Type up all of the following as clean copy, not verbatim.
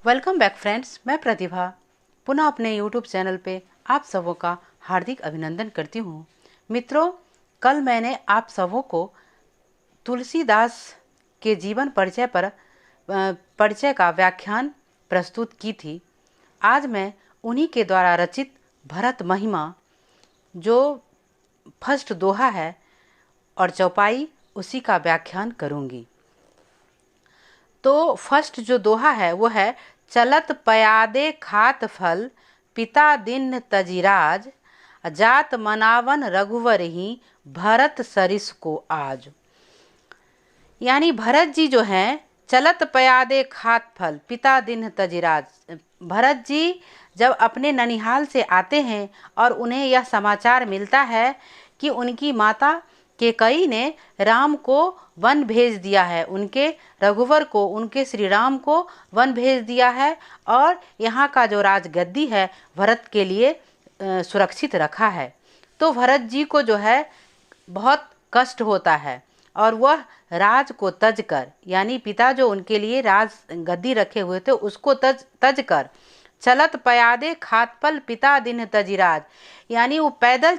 Welcome back friends, मैं प्रतिभा पुनः अपने यूट्यूब चैनल पे आप सबों का हार्दिक अभिनंदन करती हूँ। मित्रों, कल मैंने आप सबों को तुलसीदास के जीवन परिचय का व्याख्यान प्रस्तुत की थी। आज मैं उन्हीं के द्वारा रचित भरत महिमा जो फर्स्ट दोहा है और चौपाई उसी का व्याख्यान करूँगी। तो फर्स्ट जो दोहा है वो है, चलत पयादे खात फल पिता दीन तजिराज, जात मनावन रघुवर ही भरत सरिस को आज। यानी भरत जी जो हैं, चलत पयादे खात फल पिता दीन तजिराज। भरत जी जब अपने ननिहाल से आते हैं और उन्हें यह समाचार मिलता है कि उनकी माता कैकेयी ने राम को वन भेज दिया है, उनके रघुवर को, उनके श्री राम को वन भेज दिया है और यहाँ का जो राजगद्दी है भरत के लिए सुरक्षित रखा है। तो भरत जी को जो है बहुत कष्ट होता है और वह राज को तज कर, यानी पिता जो उनके लिए राज गद्दी रखे हुए थे उसको तज कर चलत पयादे खात फल पिता दीन तजिराज, यानी वो पैदल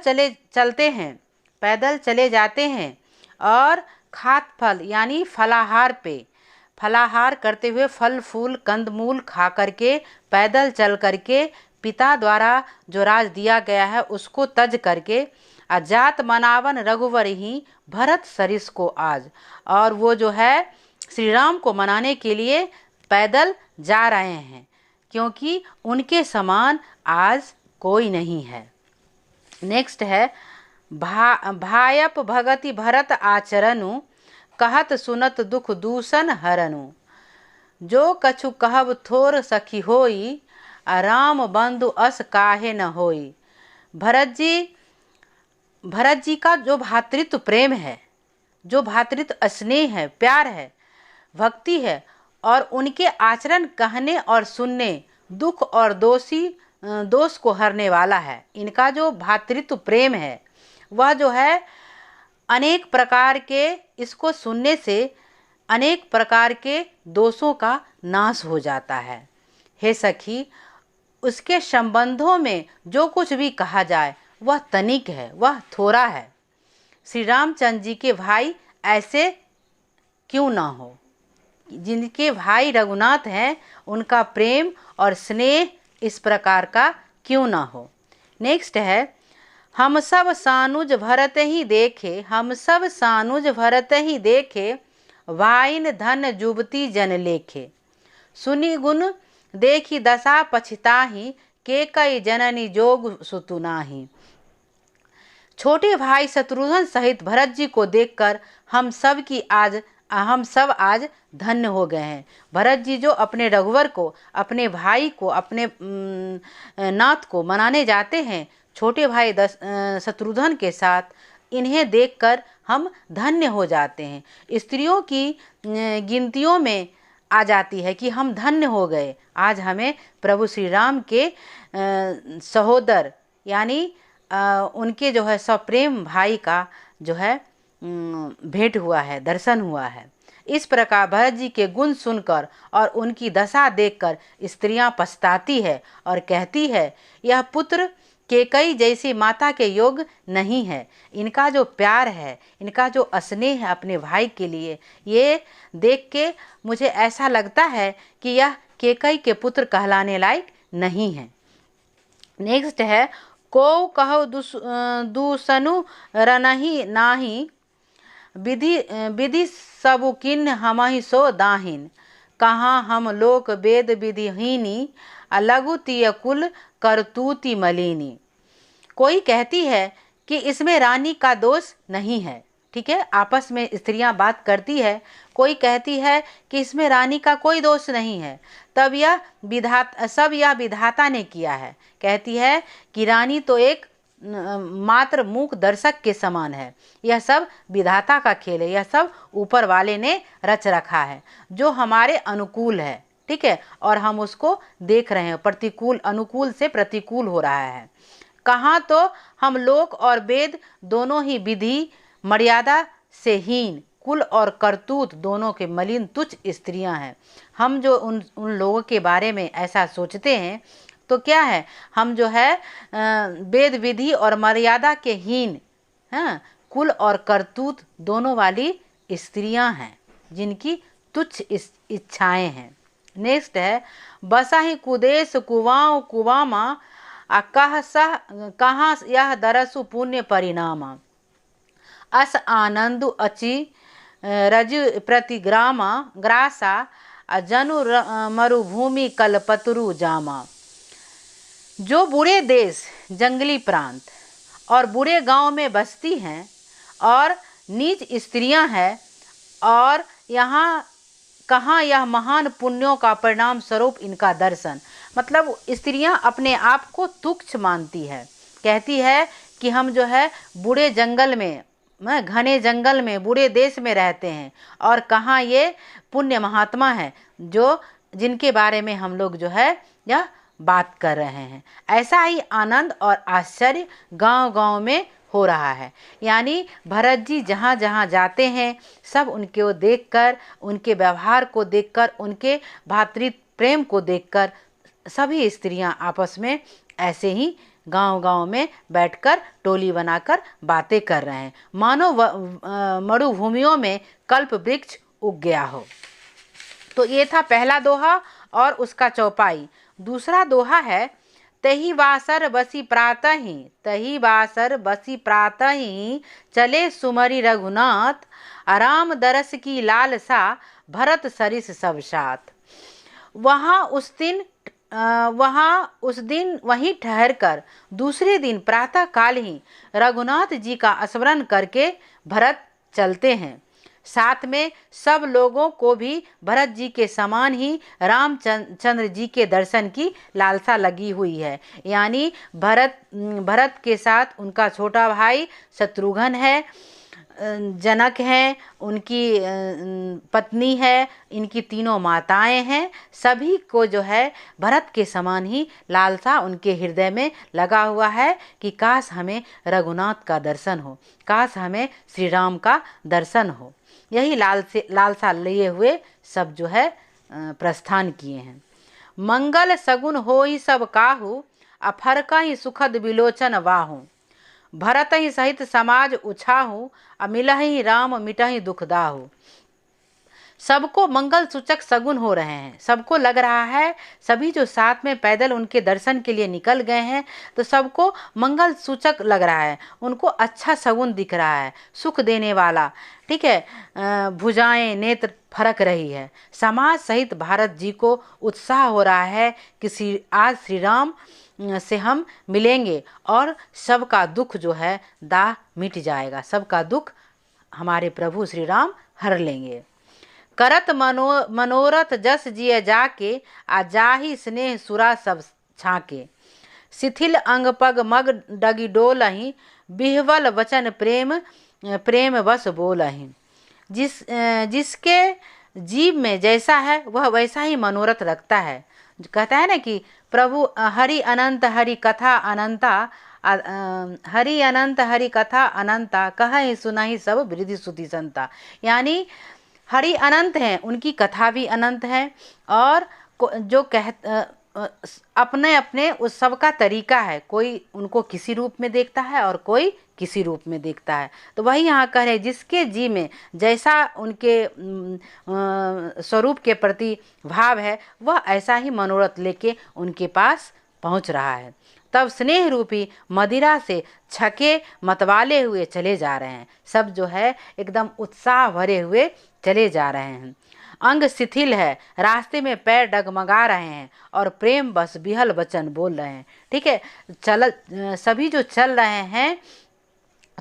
चले जाते हैं और खात फल यानी फलाहार करते हुए फल फूल कंदमूल खा करके, पैदल चल करके पिता द्वारा जो राज दिया गया है उसको तज करके, जात मनावन रघुवर ही भरत सरिस को आज, और वो जो है श्री राम को मनाने के लिए पैदल जा रहे हैं क्योंकि उनके समान आज कोई नहीं है। नेक्स्ट है, भायप भगति भरत आचरनु, कहत सुनत दुख दूषण हरनु, जो कछु कहब थोर सखी होई, राम बंधु अस काहे न होई। भरत जी का जो भातृत्व प्रेम है, जो भातृत्व स्नेह है, प्यार है, भक्ति है और उनके आचरण कहने और सुनने दुख और दोष को हरने वाला है। इनका जो भातृत्व प्रेम है वह जो है अनेक प्रकार के, इसको सुनने से अनेक प्रकार के दोषों का नाश हो जाता है। हे सखी, उसके संबंधों में जो कुछ भी कहा जाए वह तनिक है, वह थोड़ा है। श्री रामचंद्र जी के भाई ऐसे क्यों ना हो, जिनके भाई रघुनाथ हैं उनका प्रेम और स्नेह इस प्रकार का क्यों ना हो। नेक्स्ट है, हम सब सानुज भरत ही देखे, हम सब सानुज भरत ही देखे, वाइन धन जुबती जन लेखे, सुनी गुण देखी दशा पछताही, कैकेयी जननी जोग सुतुनाही। छोटे भाई शत्रुघ्न सहित भरत जी को देखकर हम सब आज धन्य हो गए हैं। भरत जी जो अपने रघुवर को, अपने भाई को, अपने नाथ को मनाने जाते हैं छोटे भाई शत्रुघ्न के साथ, इन्हें देखकर हम धन्य हो जाते हैं। स्त्रियों की गिनतियों में आ जाती है कि हम धन्य हो गए, आज हमें प्रभु श्री राम के सहोदर यानी उनके जो है सप्रेम भाई का जो है भेंट हुआ है, दर्शन हुआ है। इस प्रकार भरत जी के गुण सुनकर और उनकी दशा देखकर स्त्रियां पछताती है और कहती है, यह पुत्र कैकेयी जैसी माता के योग नहीं है। इनका जो प्यार है, इनका जो स्नेह है अपने भाई के लिए, ये देख के मुझे ऐसा लगता है कि यह कैकेयी के पुत्र कहलाने लायक नहीं है। नेक्स्ट है, को कहो दूसनु रनहि नाही, विधि सबु किन्न हमहि सो दाहिन, कहाँ हम लोक वेद विधिहीनी, लघु तिय कुल करतूति मलिनी। कोई कहती है कि इसमें रानी का दोष नहीं है, ठीक है, आपस में स्त्रियां बात करती है। कोई कहती है कि इसमें रानी का कोई दोष नहीं है, तब यह विधाता ने किया है। कहती है कि रानी तो एक मात्र मूक दर्शक के समान है, यह सब विधाता का खेल है, यह सब ऊपर वाले ने रच रखा है जो हमारे अनुकूल है, ठीक है, और हम उसको देख रहे हैं, प्रतिकूल अनुकूल से प्रतिकूल हो रहा है। कहाँ तो हम लोक और वेद दोनों ही विधि मर्यादा से हीन, कुल और करतूत दोनों के मलिन तुच्छ स्त्रियां हैं। हम जो उन लोगों के बारे में ऐसा सोचते हैं तो क्या है, हम जो है वेद विधि और मर्यादा के हीन, हाँ, कुल और करतूत दोनों वाली स्त्रियां हैं जिनकी तुच्छ इच्छाएं हैं। नेक्स्ट है, बसा ही कुदेश कुवाओं कुवामा कहाँ यह दरसु पुण्य परिणामा। अस आनंदु अचि रजु प्रतिग्रामा ग्रासा जनु मरुभूमि कलपतरु जामा। जो बुरे देश, जंगली प्रांत और बुरे गांव में बसती हैं और नीच स्त्रियां हैं, और यहाँ कहाँ यह महान पुण्यों का परिणाम स्वरूप इनका दर्शन। मतलब स्त्रियां अपने आप को तुच्छ मानती है, कहती है कि हम जो है बुरे जंगल में, घने जंगल में, बुरे देश में रहते हैं, और कहाँ ये पुण्य महात्मा है जो जिनके बारे में हम लोग जो है यह बात कर रहे हैं। ऐसा ही आनंद और आश्चर्य गांव-गांव में हो रहा है। यानी भरत जी जहाँ जहाँ जाते हैं सब उनके वो देखकर, उनके व्यवहार को देखकर, उनके भातृत्व प्रेम को देखकर सभी स्त्रियां आपस में ऐसे ही गांव-गांव में बैठकर टोली बनाकर बातें कर रहे हैं, मानो मरुभूमियों में कल्प वृक्ष उग गया हो। तो ये था पहला दोहा और उसका चौपाई। दूसरा दोहा है, तही बासर बसी प्रातः ही, तही बासर बसी प्रातः ही चले सुमरी रघुनाथ, आराम दरस की लालसा भरत सरिस सब साथ। वहाँ उस दिन वहीं ठहरकर दूसरे दिन प्रातः काल ही रघुनाथ जी का स्मरण करके भरत चलते हैं। साथ में सब लोगों को भी भरत जी के समान ही रामचंद्र जी के दर्शन की लालसा लगी हुई है। यानी भरत के साथ उनका छोटा भाई शत्रुघ्न है, जनक हैं, उनकी पत्नी है, इनकी तीनों माताएं हैं, सभी को जो है भरत के समान ही लालसा उनके हृदय में लगा हुआ है कि काश हमें रघुनाथ का दर्शन हो, काश हमें श्री राम का दर्शन हो। यही लालसा लिए हुए सब जो है प्रस्थान किए हैं। मंगल सगुन होई सब काहू, अफरका ही सुखद विलोचन वाहू, भरत ही सहित समाज उछाहू, मिलहि राम मिटहि दुख दाहू। सबको मंगल सूचक सगुन हो रहे हैं, सबको लग रहा है, सभी जो साथ में पैदल उनके दर्शन के लिए निकल गए हैं तो सबको मंगल सूचक लग रहा है, उनको अच्छा सगुन दिख रहा है, सुख देने वाला, ठीक है। भुजाएं नेत्र फरक रही है, समाज सहित भारत जी को उत्साह हो रहा है कि आज श्री राम से हम मिलेंगे और सबका दुख जो है दाह मिट जाएगा, सबका दुख हमारे प्रभु श्री राम हर लेंगे। करत मनोरथ जस जिय जाके, आ जाहि स्नेह सुरा सब छाके, शिथिल अंग पग मग डगी डोलहि, बिहवल वचन प्रेम बस बोलहि। जिसके जीव में जैसा है वह वैसा ही मनोरथ रखता है। कहता है ना कि प्रभु हरि अनंत हरि कथा अनंता, हरि अनंत हरि कथा अनंता, कहि सुनाहि सब वृद्धि सुधि संता। यानी हरि अनंत हैं, उनकी कथा भी अनंत है, और जो अपने अपने उस सब का तरीका है, कोई उनको किसी रूप में देखता है और कोई किसी रूप में देखता है। तो वही यहाँ कह रहे, जिसके जी में जैसा उनके स्वरूप के प्रति भाव है वह ऐसा ही मनोरथ लेके उनके पास पहुँच रहा है। तब स्नेह रूपी मदिरा से छके मतवाले हुए चले जा रहे हैं, सब जो है एकदम उत्साह भरे हुए चले जा रहे हैं। अंग शिथिल है, रास्ते में पैर डगमगा रहे हैं और प्रेम बस बिहल वचन बोल रहे हैं, ठीक है। सभी जो चल रहे हैं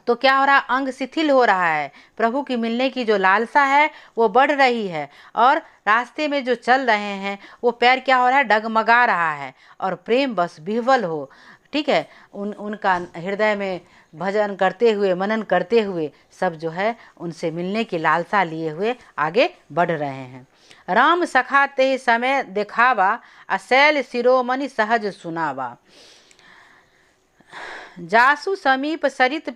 तो क्या हो रहा, अंग शिथिल हो रहा है, प्रभु की मिलने की जो लालसा है वो बढ़ रही है, और रास्ते में जो चल रहे हैं वो पैर क्या हो रहा है, डगमगा रहा है, और प्रेम बस विह्वल हो, ठीक है। उनका हृदय में भजन करते हुए, मनन करते हुए सब जो है उनसे मिलने की लालसा लिए हुए आगे बढ़ रहे हैं। राम सखा ते समय दिखावा, अशैल शिरोमणि सहज सुनावा। जासु समीप सरित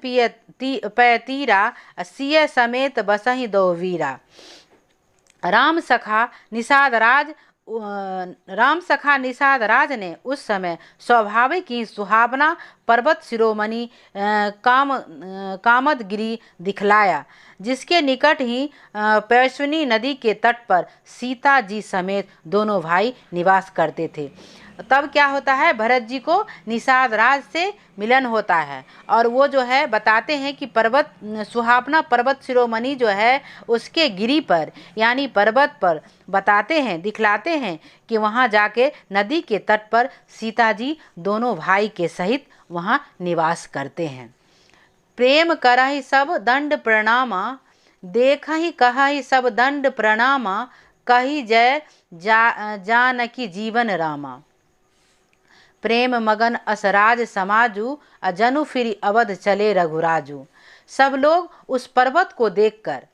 पैतीरा सिय समेत बसहि दो वीरा। राम सखा निषाद राज ने उस समय स्वाभाविक ही सुहावना पर्वत शिरोमणि कामदगिरी दिखलाया, जिसके निकट ही पैश्विनी नदी के तट पर सीता जी समेत दोनों भाई निवास करते थे। तब क्या होता है, भरत जी को निषाद राज से मिलन होता है और वो जो है बताते हैं कि सुहावना पर्वत शिरोमणि जो है उसके गिरी पर यानी पर्वत पर बताते हैं, दिखलाते हैं कि वहाँ जाके नदी के तट पर सीता जी दोनों भाई के सहित वहाँ निवास करते हैं। प्रेम करहि सब दंड प्रणामा, देखहि कहहि सब दंड प्रणामा, कही जय जानकी जीवन रामा। प्रेम मगन असराज समाजू, अजनु फिर अवध चले रघुराजू। सब लोग उस पर्वत को देखकर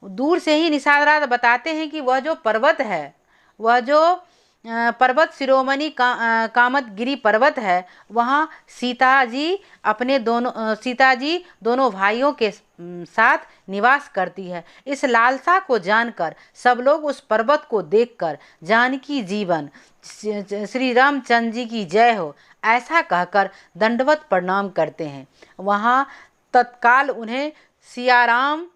दूर से ही निषाद राज बताते हैं कि वह जो पर्वत है, वह जो पर्वत शिरोमणि कामदगिरी पर्वत है, वहाँ सीता जी दोनों भाइयों के साथ निवास करती है। इस लालसा को जानकर सब लोग उस पर्वत को देखकर जानकी जीवन श्री रामचंद्र जी की जय हो ऐसा कहकर दंडवत प्रणाम करते हैं। वहाँ तत्काल उन्हें सियाराम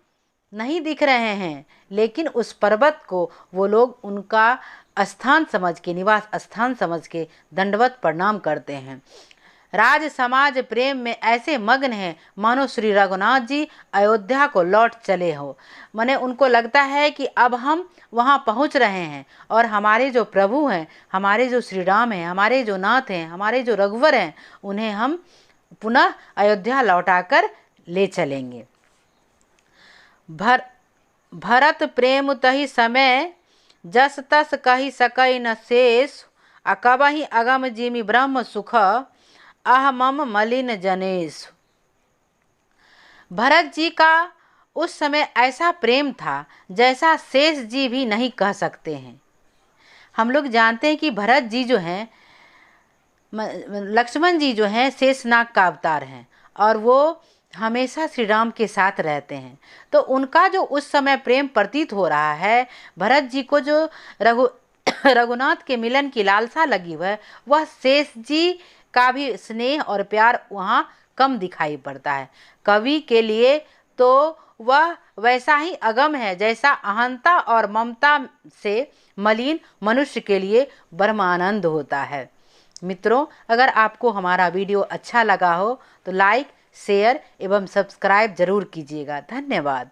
नहीं दिख रहे हैं, लेकिन उस पर्वत को वो लोग उनका स्थान समझ के, निवास स्थान समझ के दंडवत प्रणाम करते हैं। राज समाज प्रेम में ऐसे मग्न हैं मानो श्री रघुनाथ जी अयोध्या को लौट चले हो। माने उनको लगता है कि अब हम वहाँ पहुँच रहे हैं और हमारे जो प्रभु हैं, हमारे जो श्री राम हैं, हमारे जो नाथ हैं, हमारे जो रघुवर हैं, उन्हें हम पुनः अयोध्या लौटाकर ले चलेंगे। भरत प्रेम तहि समय, जस तस कहि सकई न शेष, अकबहि अगम जिमि ब्रह्म सुख, अह मम मलिन जनेश। भरत जी का उस समय ऐसा प्रेम था जैसा शेष जी भी नहीं कह सकते हैं। हम लोग जानते हैं कि भरत जी जो हैं, लक्ष्मण जी जो हैं शेषनाग का अवतार हैं और वो हमेशा श्री राम के साथ रहते हैं। तो उनका जो उस समय प्रेम प्रतीत हो रहा है, भरत जी को जो रघुनाथ के मिलन की लालसा लगी हुई है, वह शेष जी का भी स्नेह और प्यार वहाँ कम दिखाई पड़ता है। कवि के लिए तो वह वैसा ही अगम है जैसा अहंता और ममता से मलिन मनुष्य के लिए परमानंद होता है। मित्रों, अगर आपको हमारा वीडियो अच्छा लगा हो तो लाइक, शेयर एवं सब्सक्राइब जरूर कीजिएगा। धन्यवाद।